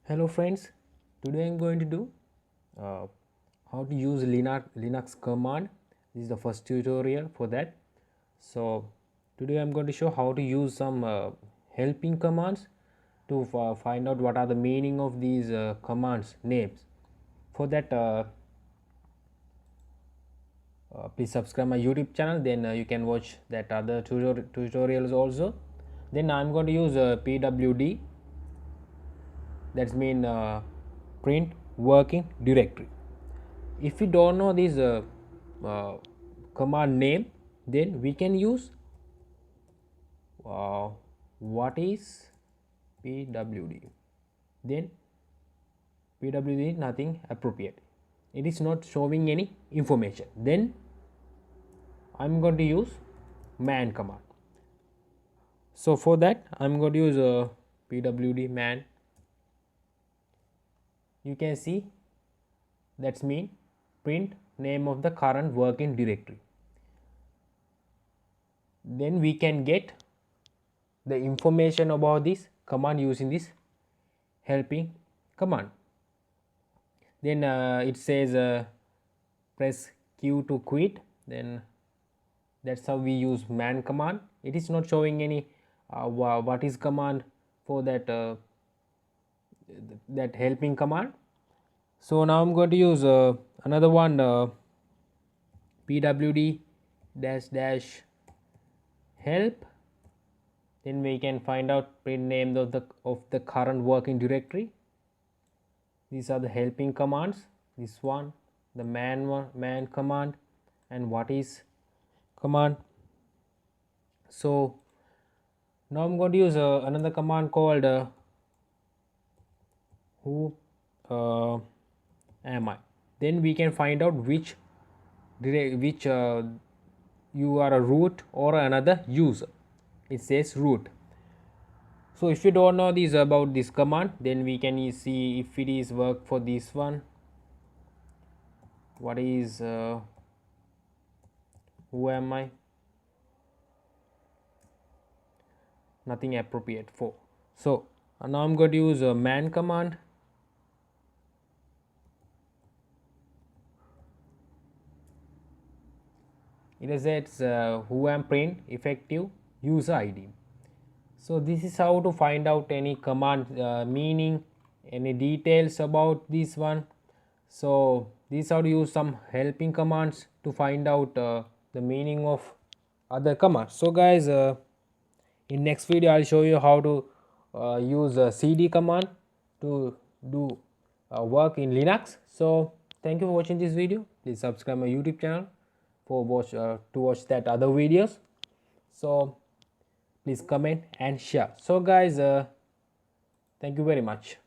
Hello friends, today I'm going to do how to use Linux command. This is the first tutorial for that. So today I'm going to show how to use some helping commands to find out what are the meaning of these commands names. For that please subscribe my YouTube channel, then you can watch that other tutorials also. Then I'm going to use pwd, that's mean print working directory. If you don't know this command name, then we can use what is pwd, then pwd nothing appropriate, it is not showing any information. Then I'm going to use man command. So for that I'm going to use pwd man. You can see that's mean print name of the current working directory. Then we can get the information about this command using this helping command. Then it says press Q to quit. Then that's how we use man command. It is not showing any what is command for that that helping command. So now I'm going to use another one, pwd dash help. Then we can find out print name of the current working directory. These are the helping commands. This one, the man command, and what is command. So now I'm going to use another command called who am I. Then we can find out which you are a root or another user. It says root. So if you don't know this about this command, then we can see if it is work for this one. What is who am I? Nothing appropriate for. So now I'm going to use a man command. It says who am print effective user ID. So this is how to find out any command meaning, any details about this one. So this is how to use some helping commands to find out the meaning of other commands. So guys, in next video I'll show you how to use a cd command to do work in Linux. So thank you for watching this video. Please subscribe my YouTube channel for to watch that other videos. So please comment and share. So guys, thank you very much.